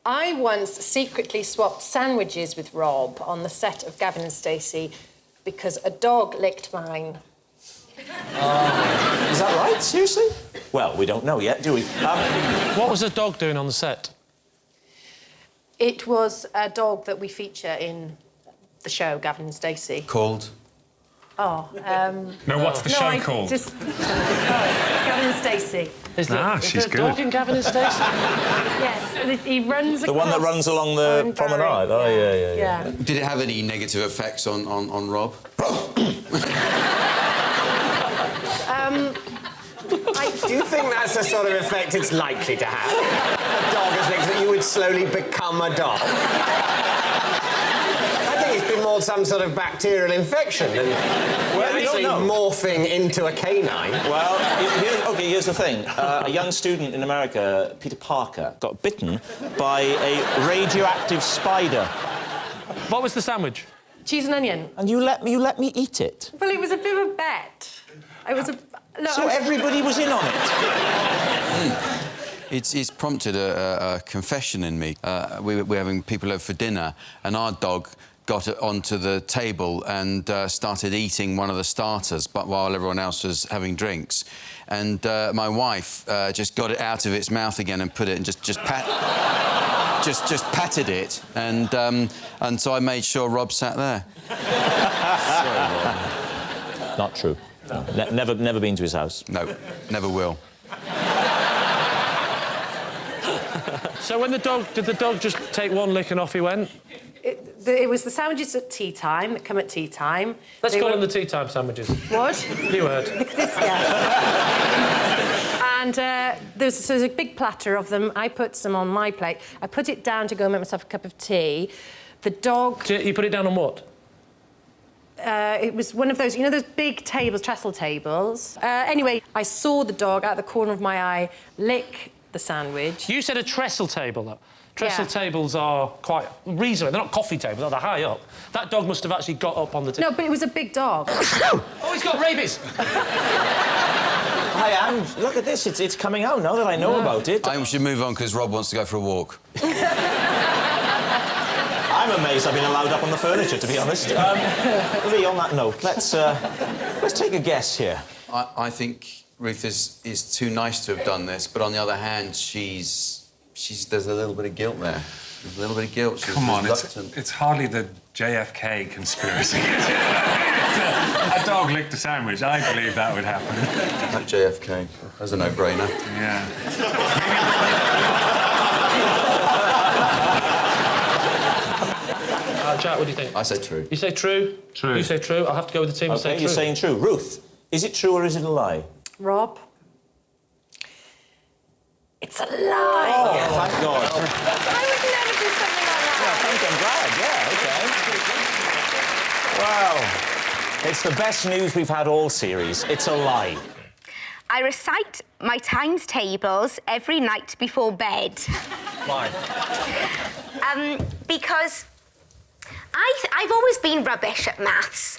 I once secretly swapped sandwiches with Rob on the set of Gavin and Stacey because a dog licked mine. Is that right? Seriously? Well, we don't know yet, do we? What was the dog doing on the set? It was a dog that we feature in the show, Gavin and Stacey. Called? Oh, No, what's the show called? Gavin and Stacey. Is there she's a good. dog in Gavin and Stacey? Yes, and he runs The one that runs along the promenade? Oh, yeah. Did it have any negative effects on Rob? Do you think that's the sort of effect it's likely to have? A dog has licked that you would slowly become a dog? I think it's been more some sort of bacterial infection than actually morphing into a canine. Well, here's the thing. A young student in America, Peter Parker, got bitten by a radioactive spider. What was the sandwich? Cheese and onion. And you let me eat it? Well, it was a bit of a bet. It was a... Look, so everybody was in on it? It's prompted a confession in me. We're having people over for dinner, and our dog got onto the table and started eating one of the starters, but while everyone else was having drinks. And my wife just got it out of its mouth again and put it and just patted it, and so I made sure Rob sat there. Sorry, Rob. Not true. No. Never been to his house. No, never will. So when did the dog just take one lick and off he went? It was the sandwiches at tea time that come at tea time. Let's call them the tea time sandwiches. What? You heard. And there's a big platter of them. I put some on my plate. I put it down to go make myself a cup of tea. The dog... You put it down on what? It was one of those, you know, those big tables, trestle tables. Anyway, I saw the dog out the corner of my eye lick the sandwich. You said a trestle table, though. Trestle tables are quite reasonable. They're not coffee tables, they're high up. That dog must have actually got up on the table. No, but it was a big dog. Oh, he's got rabies! I am. Look at this. It's coming out now that I know about it. I should move on because Rob wants to go for a walk. I'm amazed I've been allowed up on the furniture, to be honest. Lee, on that note, let's take a guess here. I think Ruth is too nice to have done this, but on the other hand, there's a little bit of guilt there. There's a little bit of guilt. Come on, it's hardly the JFK conspiracy. A dog licked a sandwich. I believe that would happen. Like JFK. That's a no-brainer. Yeah. Jack, what do you think? I say true. You say true? True. You say true? I'll have to go with the team and say OK, true. you're saying true. Ruth, is it true or is it a lie? Rob? It's a lie! Oh, thank God. I would never do something like that. Yeah, thank I'm glad, yeah, OK. Well, it's the best news we've had all series. It's a lie. I recite my times tables every night before bed. Why? Because I've always been rubbish at maths.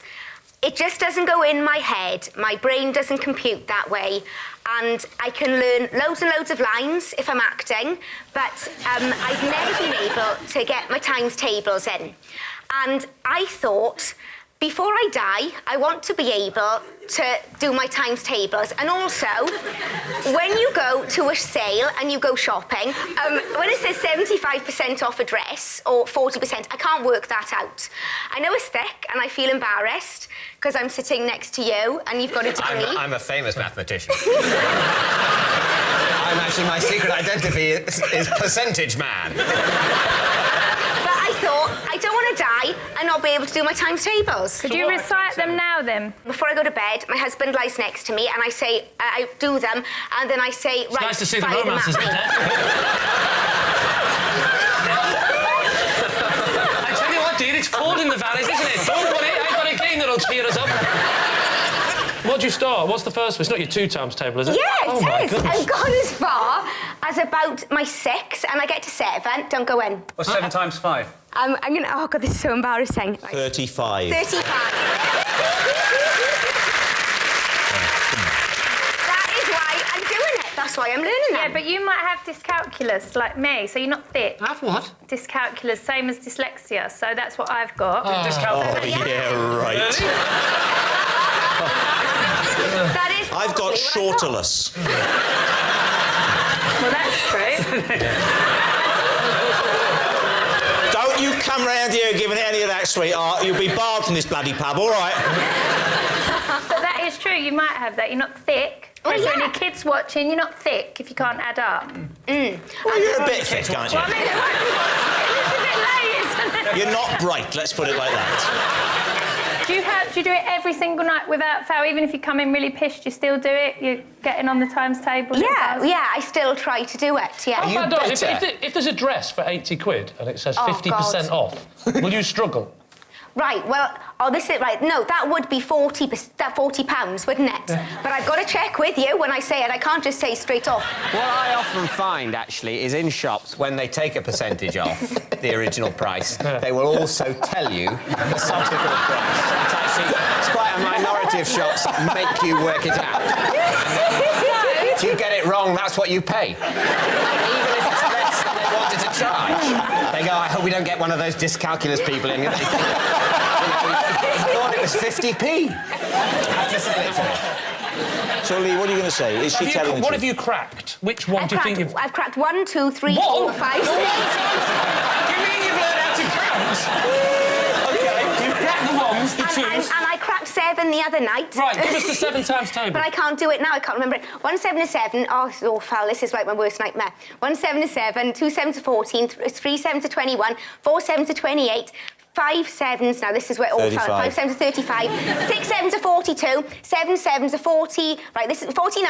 It just doesn't go in my head. My brain doesn't compute that way. And I can learn loads and loads of lines if I'm acting, but I've never been able to get my times tables in. And I thought, before I die, I want to be able to do my times tables. And also, when you go to a sale and you go shopping, when it says 75% off a dress or 40%, I can't work that out. I know it's thick and I feel embarrassed because I'm sitting next to you and you've got a degree. I'm a famous mathematician. I'm actually, my secret identity is percentage man. But I thought, I don't want to die and not be able to do my times tables. Could you recite them now, then? Before I go to bed, my husband lies next to me and I say, I do them, and then I say, It's right, nice to see the fire them romance, at isn't me. it? I tell you what, dear, it's cold in the valleys, isn't it? Don't worry, I've got a game that'll cheer us up. What'd you start? What's the first one? It's not your 2 times table, is it? Yeah, oh, it my is. goodness. I've gone as far as about my 6, and I get to 7. Don't go in. What's 7 times 5? I'm gonna... Oh, God, this is so embarrassing. 35. 35. That is why I'm doing it. That's why I'm learning Yeah, them. but you might have dyscalculus like me, so you're not thick. Have what? Dyscalculus, same as dyslexia, so that's what I've got. Dyscalculus. Oh, yeah, right. That is I've got probably what shorterless. Well, that's true. Don't you come round here giving any of that, sweetheart. You'll be barred from this bloody pub, all right? But that is true, you might have that. You're not thick. Oh, If there are yeah. any kids watching, you're not thick if you can't add up. Well, you're a bit thick, aren't you? Well, I mean, it's a bit late, isn't it? You're not bright, let's put it like that. Do you do it every single night without fail? Even if you come in really pissed, you still do it? You're getting on the times table? Yeah, I still try to do it, yeah. How bad does if there's a dress for 80 quid and it says 50% off, will you struggle? Right, well, this is right. No, that would be £40, wouldn't it? Yeah. But I've got to check with you when I say it. I can't just say straight off. What I often find, actually, is in shops, when they take a percentage off the original price, they will also tell you the subsequent price. It's quite a minority of shops that make you work it out. If you get it wrong, that's what you pay. Even if it's less than they wanted to charge. They go, I hope we don't get one of those dyscalculus people in. I thought it was 50p. So, Lee, what are you going to say? Is she telling the What truth? have you cracked? Which one do you think you've... I've cracked 1, 2, 3, What? 4, 5, 6. You mean you've learned how to count? OK, you've cracked the ones, the twos... And I cracked 7 the other night. Right, give us the 7 times table. But I can't do it now, I can't remember it. 1 7 is 7. Oh, foul, this is like my worst nightmare. 1 7 is 7, 2 7s are 14, 3 7s are 21, 4 7s are 28, 5 7s, now this is where it all fell. 5 7s are 35, 6 7s are 42, 7 7s are 40, right, this is 49,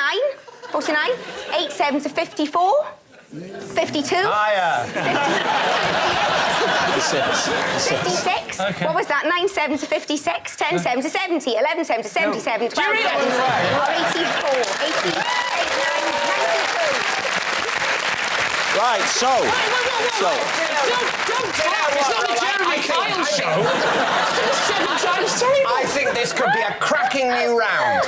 49, 8 7s are 54, 52. Higher. 56. Okay. What was that? 9 7s are 56, 10 7s are 70, 11 7s are 77, 12 7s are 84, 88, 92. Right, so... It's not the Jeremy Kyle show. 7 times table. I think this could be a cracking new round.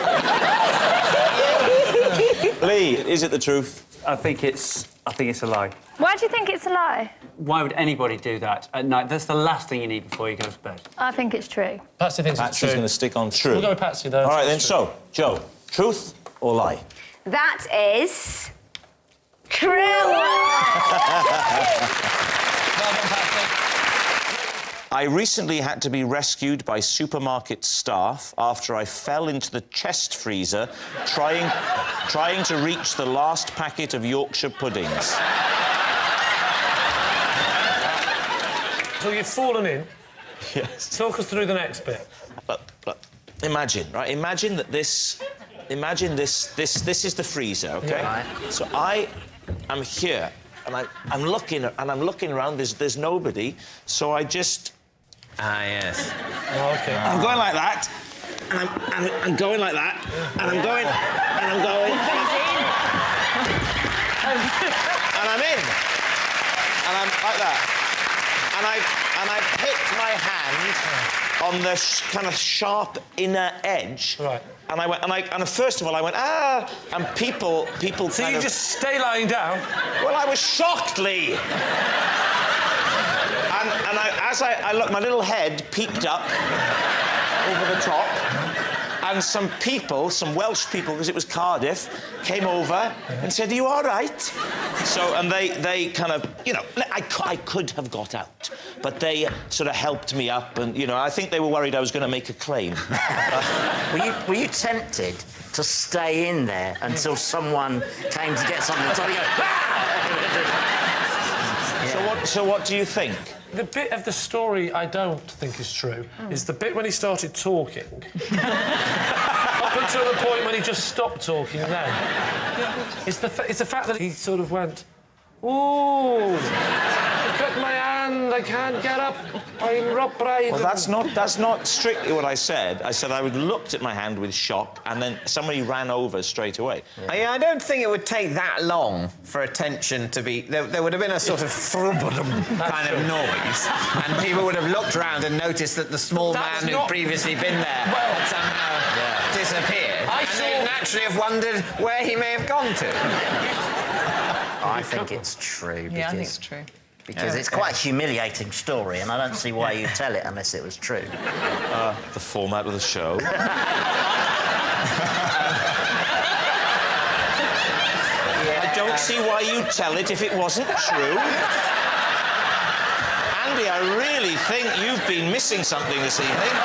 Lee, is it the truth? I think it's a lie. Why do you think it's a lie? Why would anybody do that at night? That's the last thing you need before you go to bed. I think it's true. Patsy thinks it's Patsy's true. going to stick on true. We'll go with Patsy, though. All right, then, so, Joe, truth or lie? That is true. I recently had to be rescued by supermarket staff after I fell into the chest freezer trying to reach the last packet of Yorkshire puddings. So you've fallen in. Yes. Talk us through the next bit. Look, imagine, right? Imagine that this is the freezer, OK? Yeah. So I'm here, and I'm looking around. There's nobody, so I just... Ah, yes. Oh, OK. I'm going like that, and I'm going like that, and I'm going, and I'm going, and I'm in, and I'm like that, and I've hit my hand on the kind of sharp inner edge. Right. And I went, and first of all I went, ah, and people. So kind you of, just stay lying down? Well, I was shocked, Lee. And as I looked, my little head peeked up over the top, and some Welsh people, because it was Cardiff, came over and said, "Are you all right?" So, and they kind of, you know, I could have got out, but they sort of helped me up, and, you know, I think they were worried I was going to make a claim. Were you tempted to stay in there until someone came to get something? So you go, ah! So what do you think? The bit of the story I don't think is true is the bit when he started talking. Up until the point when he just stopped talking then. It's the fact that he sort of went, ooh, look at my hand, I can't get up, I'm rock Brydon. Well, that's not strictly what I said. I said I looked at my hand with shock, and then somebody ran over straight away. Yeah, I don't think it would take that long for attention to be... There would have been a sort of thrubbadum kind of noise, and people would have looked around and noticed that the small man who'd previously been there had somehow disappeared. actually have wondered where he may have gone to. I think it's true. Yeah, I think it's true. Because it's quite a humiliating story, and I don't see why you'd tell it unless it was true. The format of the show. I don't see why you'd tell it if it wasn't true. Andy, I really think you've been missing something this evening.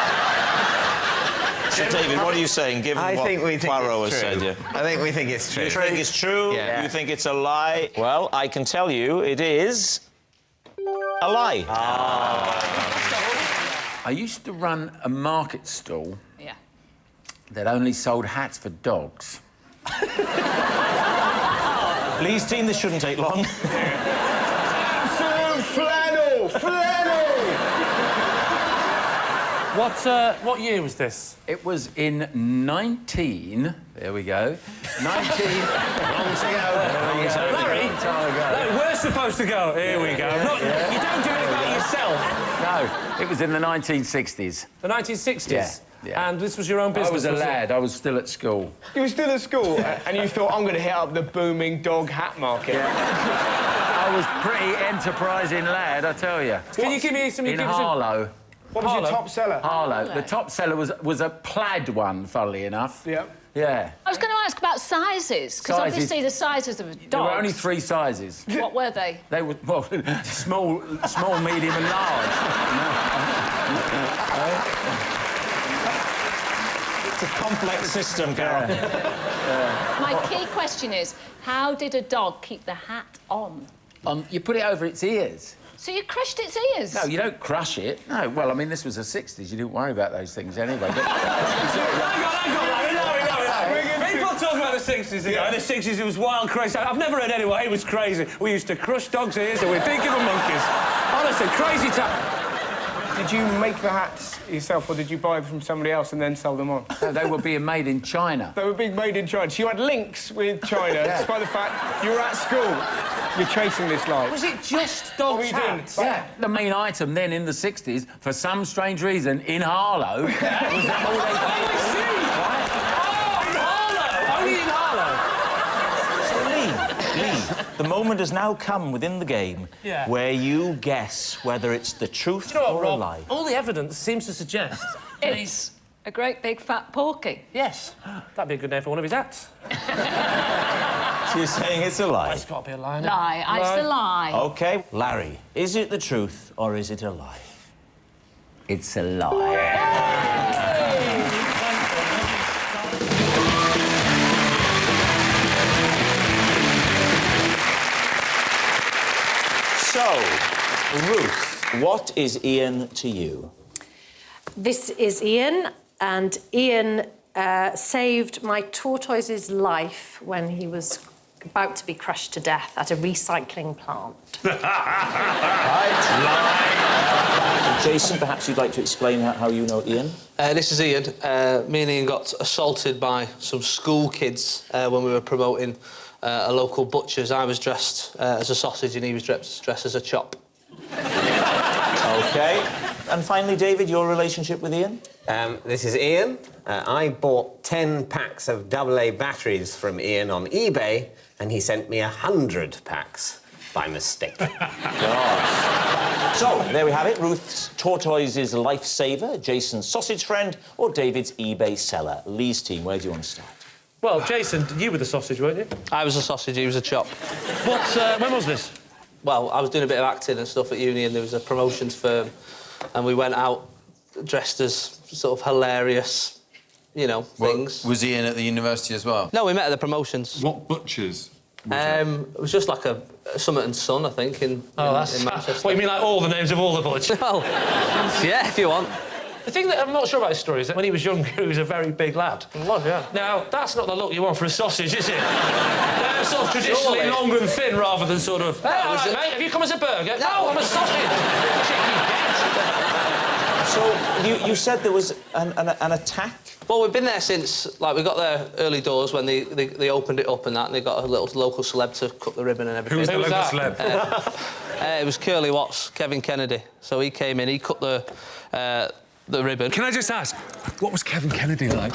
So, David, what are you saying, given what Poirot has said here? I think we think it's true. You think it's true? Yeah. You think it's a lie? Well, I can tell you it is a lie. I used to run a market stall Yeah. that only sold hats for dogs. Lee's team, this shouldn't take long. Flannel! What year was this? It was in 19... There we go. 19... Larry, we're supposed to go. Here we go. You don't do it about yourself. No, it was in the 1960s. The 1960s? Yeah. And this was your own business? I was a lad. I was still at school. You were still at school, and you thought, I'm going to hit up the booming dog hat market. I was pretty enterprising lad, I tell you. Can you give me some... In Harlow. What was your top seller? Harlow. The top seller was a plaid one, funnily enough. Yeah. Yeah. I was going to ask about sizes, because obviously the sizes of dogs... There were only 3 sizes. What were they? They were, well, small, medium and large. It's a complex system, Carol. My key question is, how did a dog keep the hat on? You put it over its ears. So you crushed its ears? No, you don't crush it. No, well, I mean, this was the 60s. You didn't worry about those things anyway. But... People talk about the 60s ago. In the 60s, it was wild, crazy. I've never heard anyone. It was crazy. We used to crush dogs' ears and we'd think of them monkeys. Honestly, crazy time. Did you make the hats yourself, or did you buy them from somebody else and then sell them on? No, they were being made in China. They were being made in China. So you had links with China, despite the fact you were at school. You're chasing this life. Was it just dogs' hats? Yeah. The main item then in the 60s, for some strange reason, in Harlow, was that all they Only in Harlow? So, Lee, the moment has now come within the game where you guess whether it's the truth or a lie. All the evidence seems to suggest... It's a great big fat porky. Yes. That'd be a good name for one of his hats. So you're saying it's a lie? It's got to be a lie. Lie. It's a lie. OK. Larry, is it the truth or is it a lie? It's a lie. So, Ruth, what is Ian to you? This is Ian, and Ian saved my tortoise's life when he was about to be crushed to death at a recycling plant. Jason, perhaps you'd like to explain how you know Ian? This is Ian. Me and Ian got assaulted by some school kids when we were promoting a local butcher's. I was dressed as a sausage and he was dressed as a chop. OK. And finally, David, your relationship with Ian? This is Ian. I bought 10 packs of AA batteries from Ian on eBay, and he sent me 100 packs by mistake. So, there we have it. Ruth's tortoise's lifesaver, Jason's sausage friend, or David's eBay seller. Lee's team, where do you want to start? Well, Jason, you were the sausage, weren't you? I was a sausage, he was a chop. When was this? Well, I was doing a bit of acting and stuff at uni, and there was a promotions firm, and we went out dressed as sort of hilarious, you know, things. Was Ian at the university as well? No, we met at the promotions. What butchers? It was just like a Summit and Son, I think, in Manchester. What, you mean like all the names of all the butchers? Well, yeah, if you want. The thing that I'm not sure about his story is that when he was younger, he was a very big lad. He was, yeah. Now, that's not the look you want for a sausage, is it? They're sort of traditionally long and thin rather than sort of... Hey, all right, mate, have you come as a burger? No, I'm a sausage. So, you said there was an attack? Well, we've been there since, like, we got there early doors when they opened it up and that, and they got a little local celeb to cut the ribbon and everything. Who was the local celeb? It was Curly Watts, Kevin Kennedy. So he came in, he cut the ribbon. Can I just ask, what was Kevin Kennedy like?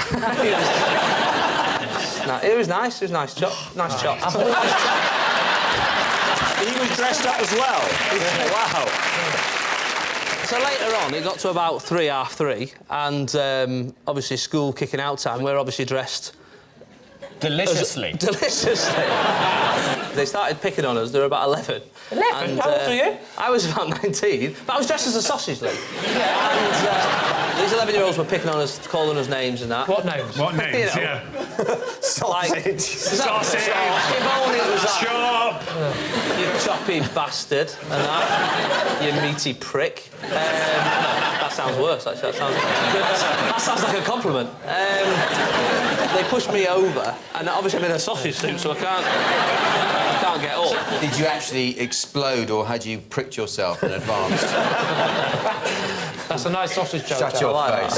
No, it was nice. It was nice chop. Nice chop. He was dressed up as well. Wow. So later on, it got to about 3:30, and obviously school kicking out time. We're obviously dressed deliciously. Deliciously. They started picking on us. They were about 11. 11? And, How old were you? I was about 19, but I was dressed as a sausage leg. And these 11-year-olds were picking on us, calling us names and that. What names? What names? You know, Yeah. Sausage. Sausage. If only it was that. Chop. You choppy bastard and that. You meaty prick. No, that sounds worse, actually. That sounds like a compliment. They pushed me over, and obviously I'm in a sausage suit, so I can't get up. Did you actually explode, or had you pricked yourself in advance? That's a nice sausage joke. Shut your face.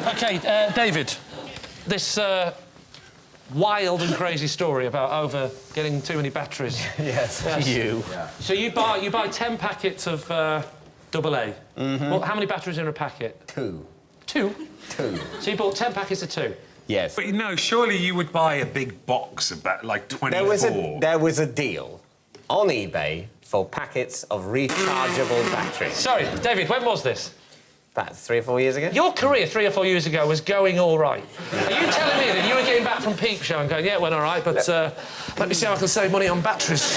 OK, David, this wild and crazy story about getting too many batteries. Yes. You. Yeah. So you buy 10 packets of AA. Mm-hmm. Well, how many batteries in a packet? 2. 2? 2. So you bought 10 packets of 2? Yes. But no, surely you would buy a big box of like 24. There was a deal on eBay for packets of rechargeable batteries. Sorry, David, when was this? About 3 or 4 years ago. Your career 3 or 4 years ago was going all right. Are you telling me that you were getting back from Peep Show and going, yeah, it went all right, but let me see how I can save money on batteries?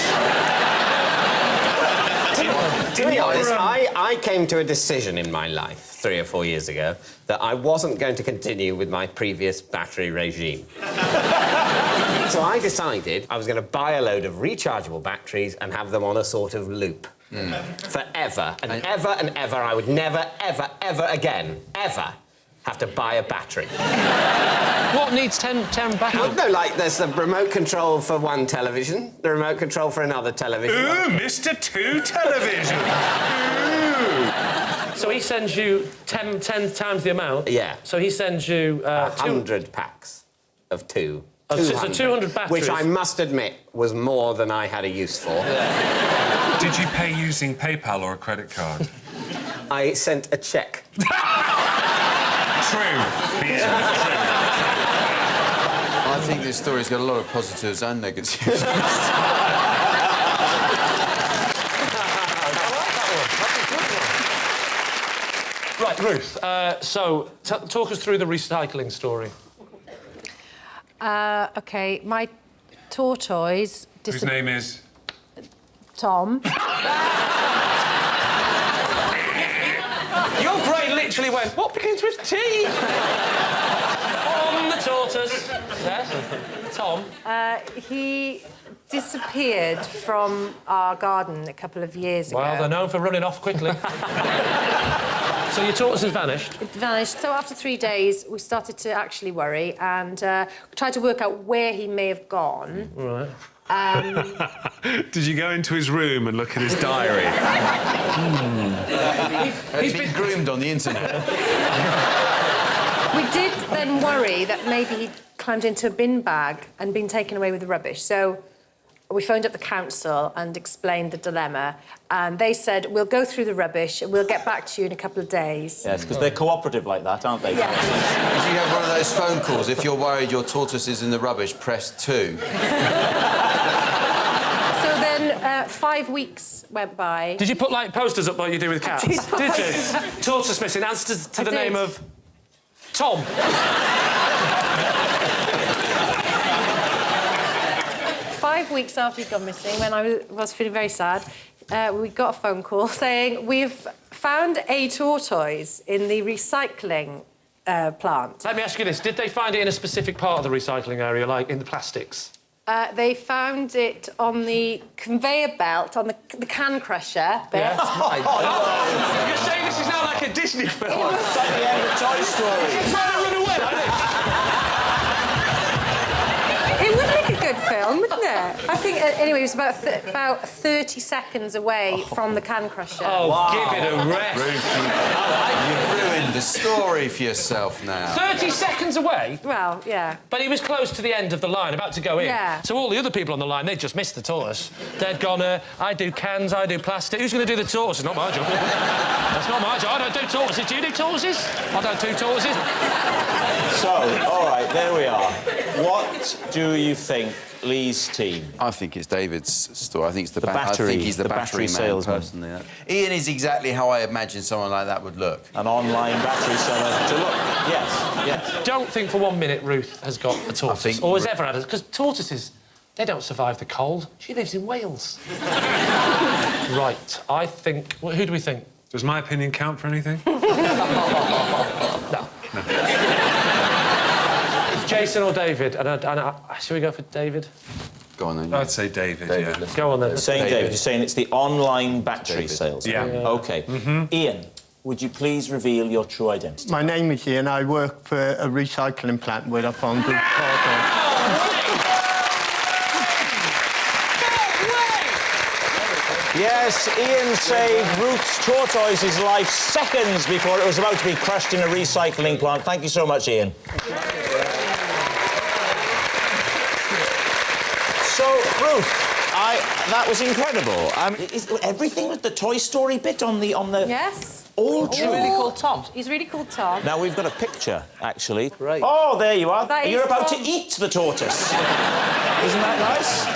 To be honest, I came to a decision in my life 3 or 4 years ago that I wasn't going to continue with my previous battery regime. So I decided I was going to buy a load of rechargeable batteries and have them on a sort of loop. Forever and ever and ever. I would never, ever, ever again, ever have to buy a battery. What needs 10 batteries? Well, no, like, there's the remote control for one television, the remote control for another television. Ooh, Mr. 2 television! Ooh. So he sends you 10 times the amount? Yeah. So he sends you... 100 packs of 2. So 200 batteries. Which I must admit was more than I had a use for. Did you pay using PayPal or a credit card? I sent a cheque. True. I think this story's got a lot of positives and negatives. Right, Ruth, so talk us through the recycling story. OK, my tortoise... Whose name is? Tom. Your brain literally went, what begins with T? On the tortoise. Yes, Tom. He disappeared from our garden a couple of years ago. Well, they're known for running off quickly. So your tortoise has vanished? It vanished. So after 3 days, we started to actually worry and tried to work out where he may have gone. Right. Did you go into his room and look at his diary? He's been groomed on the internet. We did then worry that maybe he'd climbed into a bin bag and been taken away with the rubbish. So we phoned up the council and explained the dilemma, and they said, we'll go through the rubbish and we'll get back to you in a couple of days. Yes, because they're cooperative like that, aren't they? Yeah. If you have one of those phone calls, if you're worried your tortoise is in the rubbish, press 2. So then 5 weeks went by. Did you put, like, posters up like you do with cats? Did you? Tortoise missing, answer to the name of... Tom. 5 weeks after he'd gone missing, when I was feeling very sad, we got a phone call saying, we've found a tortoise in the recycling plant. Let me ask you this, did they find it in a specific part of the recycling area, like in the plastics? They found it on the conveyor belt, on the can crusher bit. Yeah. Oh, you're saying this is now like a Disney film? It's like the end of Toy Story. You're trying to run away, aren't you? It would make a good film, wouldn't it? I think, anyway, it was about 30 seconds away from the can crusher. Oh, wow. Give it a rest. You've ruined the story for yourself now. 30 seconds away? Well, yeah. But he was close to the end of the line, about to go in. Yeah. So all the other people on the line, they'd just missed the tortoise. They'd gone, I do cans, I do plastic. Who's going to do the tortoise? It's not my job. That's not my job. I don't do tortoises. Do you do tortoises? I don't do tortoises. So, all right, there we are. What do you think, Lee's team? I think it's David's story. I think it's the battery. I think he's the battery man, salesman. personally. Ian is exactly how I imagine someone like that would look. An online battery seller to look. Yes, yes. Don't think for 1 minute Ruth has got a tortoise, or has ever had it, because tortoises, they don't survive the cold. She lives in Wales. Right, I think... Well, who do we think? Does my opinion count for anything? No. Jason or David? Should we go for David? Go on then. I'd say David, yeah. Go on then. Saying David, you're saying it's the online battery sales. Yeah. OK. Ian, would you please reveal your true identity? My name is Ian. I work for a recycling plant with up on Good Cargo. Yes, Ian saved Ruth's tortoise's life seconds before it was about to be crushed in a recycling plant. Thank you so much, Ian. So, Ruth, that was incredible. Is everything with the Toy Story bit on the... Yes. All true. He's really called Tom. He's really called Tom. Now, we've got a picture, actually. Great. Oh, there you are. That You're is about Tom. to eat the tortoise. Isn't that nice?